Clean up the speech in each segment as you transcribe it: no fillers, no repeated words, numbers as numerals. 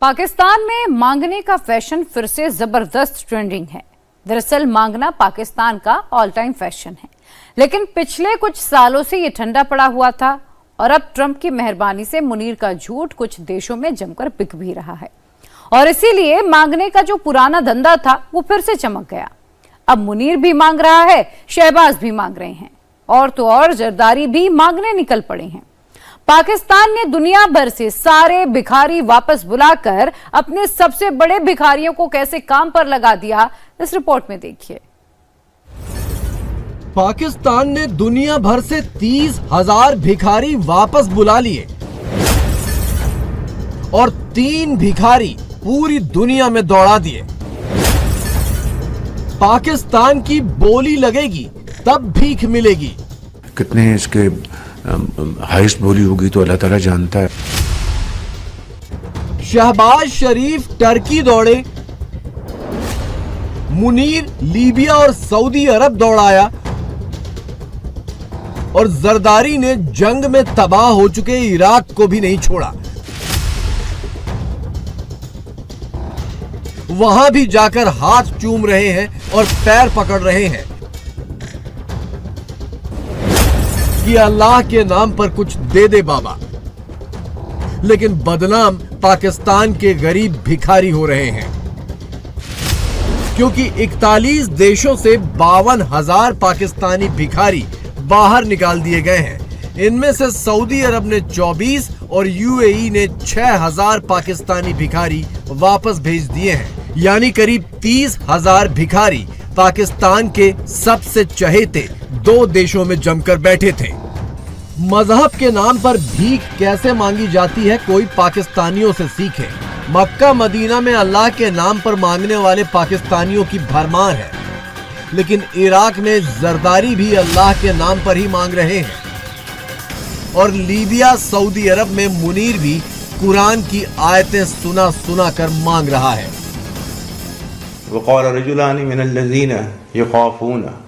पाकिस्तान में मांगने का फैशन फिर से जबरदस्त ट्रेंडिंग है। दरअसल मांगना पाकिस्तान का ऑल टाइम फैशन है, लेकिन पिछले कुछ सालों से ये ठंडा पड़ा हुआ था और अब ट्रंप की मेहरबानी से मुनीर का झूठ कुछ देशों में जमकर बिक भी रहा है और इसीलिए मांगने का जो पुराना धंधा था वो फिर से चमक गया। अब मुनीर भी मांग रहा है, शहबाज भी मांग रहे हैं और तो और जरदारी भी मांगने निकल पड़े हैं। पाकिस्तान ने दुनिया भर से सारे भिखारी वापस बुलाकर अपने सबसे बड़े भिखारियों को कैसे काम पर लगा दिया, इस रिपोर्ट में देखिए। पाकिस्तान ने दुनिया भर से 30,000 भिखारी वापस बुला लिए और 3 भिखारी पूरी दुनिया में दौड़ा दिए। पाकिस्तान की बोली लगेगी तब भीख मिलेगी। कितने इसके हाईएस्ट बोली होगी तो अल्लाह ताला जानता है। शहबाज शरीफ टर्की दौड़े, मुनीर लीबिया और सऊदी अरब दौड़ाया और जरदारी ने जंग में तबाह हो चुके इराक को भी नहीं छोड़ा। वहां भी जाकर हाथ चूम रहे हैं और पैर पकड़ रहे हैं कि अल्लाह के नाम पर कुछ दे दे बाबा, लेकिन बदनाम पाकिस्तान के गरीब भिखारी हो रहे हैं क्योंकि 41 देशों से 52,000 पाकिस्तानी भिखारी बाहर निकाल दिए गए हैं। इनमें से सऊदी अरब ने 24 और यूएई ने 6,000 पाकिस्तानी भिखारी वापस भेज दिए हैं। यानी करीब 30,000 भिखारी पाकिस्तान के सबसे चहेते 2 देशों में जमकर बैठे थे। मजहब के नाम पर भीख कैसे मांगी जाती है, कोई पाकिस्तानियों से सीखे। मक्का मदीना में अल्लाह के नाम पर मांगने वाले पाकिस्तानियों की भरमार है, लेकिन इराक में जरदारी भी अल्लाह के नाम पर ही मांग रहे हैं और लीबिया सऊदी अरब में मुनीर भी कुरान की आयतें सुना सुना कर मांग रहा है। वक़ाल रजुलानि मिनल्लज़ीना यख़ाफ़ूना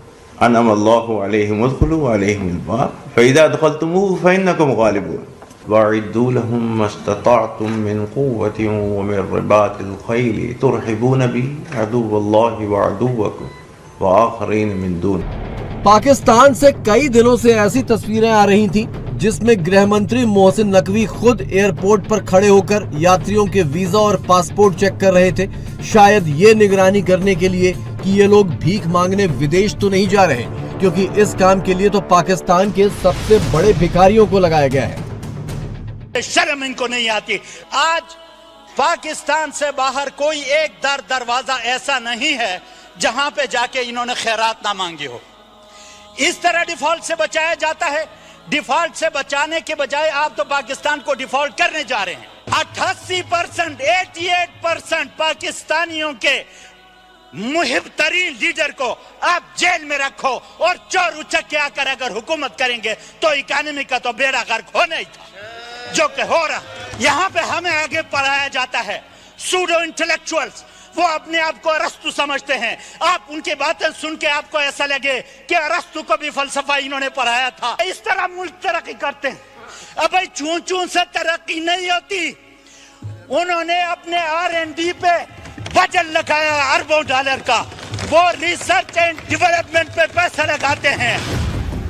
अनअमल्लाहु अलैहिम उदख़ुलू अलैहिमुल बाब फ़इज़ा दख़लतुमूहु फ़इन्नकुम ग़ालिबून वअइद्दू लहुम मस्ततअतुम मिन क़ुव्वतिन व मिन रिबातिल ख़ैल तुरहिबून बिही अदुव्वल्लाहि व अदुव्वकुम व आख़रीन मिन दून। पाकिस्तान से कई दिनों से ऐसी तस्वीरें आ रही थीं जिसमें गृह मंत्री मोहसिन नकवी खुद एयरपोर्ट पर खड़े होकर यात्रियों के वीजा और पासपोर्ट चेक कर रहे थे, शायद ये निगरानी करने के लिए कि ये लोग भीख मांगने विदेश तो नहीं जा रहे, क्योंकि इस काम के लिए तो पाकिस्तान के सबसे बड़े भिखारियों को लगाया गया है। शर्म इनको नहीं आती। आज पाकिस्तान से बाहर कोई एक दरवाजा ऐसा नहीं है जहां पे जाके इन्होंने खैरात ना मांगी हो। इस तरह डिफॉल्ट से बचाया जाता है। डिफॉल्ट से बचाने के बजाय आप तो पाकिस्तान को डिफॉल्ट करने जा रहे हैं। 88%, 88% पाकिस्तानियों के मुहिब तरीन लीडर को आप जेल में रखो और चोर उचक आकर अगर हुकूमत करेंगे तो इकोनॉमी का तो बेड़ा गर्क होना ही था, जो कि हो रहा। यहाँ पे हमें आगे पढ़ाया जाता है सूडो इंटेलेक्चुअल्स, वो अपने आप को अरस्तु समझते हैं। आप उनकी बातें सुन के आपको ऐसा लगे कि अरस्तु को भी फलसफा इन्होंने पढ़ाया था। इस तरह मुल्क तरक्की करते हैं। अब भाई चूं चूं से तरक्की नहीं होती। उन्होंने अपने R&D पे बजट लगाया अरबों डॉलर का, वो रिसर्च एंड डेवलपमेंट पे पैसा लगाते हैं।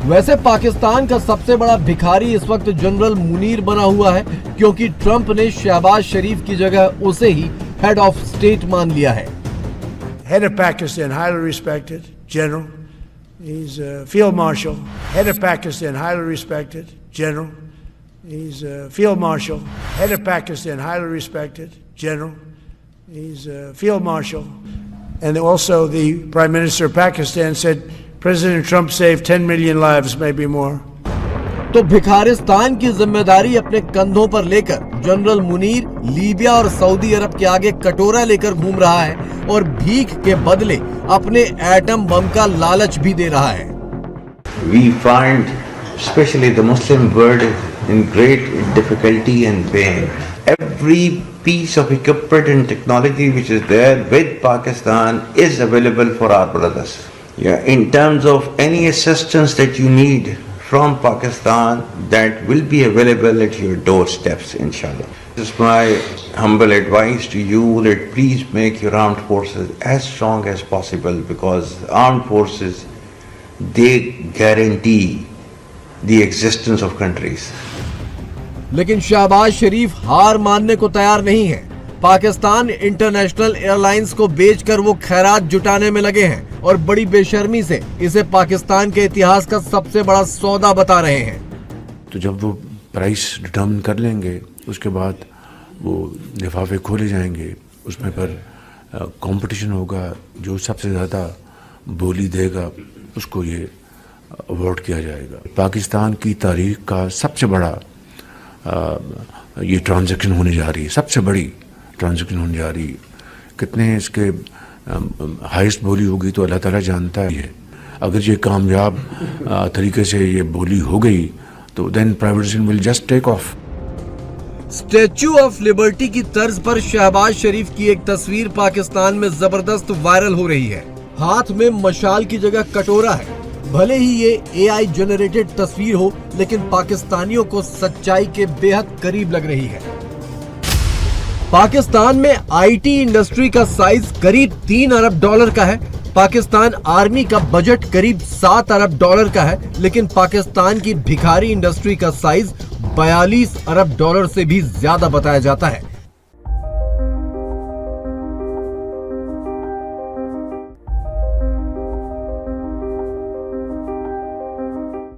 वैसे पाकिस्तान का सबसे बड़ा भिखारी इस वक्त जनरल मुनीर बना हुआ है, क्योंकि ट्रंप ने शहबाज शरीफ की जगह उसे ही हेड ऑफ स्टेट मान लिया है। Head of Pakistan, highly respected general. He's a field marshal. Head of Pakistan, highly respected general. He's a field marshal. Head of Pakistan, highly respected general. He's a field marshal. And also the Prime Minister of Pakistan said President Trump saved 10 million lives, maybe more. तो भिखारिस्तान की जिम्मेदारी अपने कंधों पर लेकर general Munir Libya और Saudi अरब के आगे कटोरा लेकर घूम रहा है और भीख के बदले अपने एटम बम का लालच भी दे रहा है। We find especially the Muslim world in great difficulty and pain. Every piece of equipment and technology which is there with Pakistan is available for our brothers. Yeah, in terms of any assistance that you need from Pakistan, that will be available at your doorsteps, inshallah. This is my humble advice to you that please make your armed forces as strong as possible, because armed forces, they guarantee the existence of countries. लेकिन शहबाज शरीफ हार मानने को तैयार नहीं है। Pakistan international airlines को बेचकर वो खैरात जुटाने में लगे हैं और बड़ी बेशर्मी से इसे पाकिस्तान के इतिहास का सबसे बड़ा सौदा बता रहे हैं। तो जब वो प्राइस डिटर्मिन कर लेंगे उसके बाद वो लिफाफे खोले जाएंगे, उसमें पर कंपटीशन होगा, जो सबसे ज़्यादा बोली देगा उसको ये अवार्ड किया जाएगा। पाकिस्तान की तारीख का सबसे बड़ा ये ट्रांजैक्शन होने जा रही है, सबसे बड़ी ट्रांजैक्शन होने जा रही है। कितने इसके हाईएस्ट बोली होगी तो अल्लाह ताला जानता है। अगर ये कामयाब तरीके से ये बोली हो गई तो then privatisation will just take off. Statue of Liberty की तर्ज पर शहबाज शरीफ की एक तस्वीर पाकिस्तान में जबरदस्त वायरल हो रही है। हाथ में मशाल की जगह कटोरा है। भले ही ये AI जनरेटेड तस्वीर हो, लेकिन पाकिस्तानियों को सच्चाई के बेहद करीब लग रही है। पाकिस्तान में IT इंडस्ट्री का साइज करीब $3 अरब का है। पाकिस्तान आर्मी का बजट करीब $7 अरब का है, लेकिन पाकिस्तान की भिखारी इंडस्ट्री का साइज $42 अरब से भी ज्यादा बताया जाता है।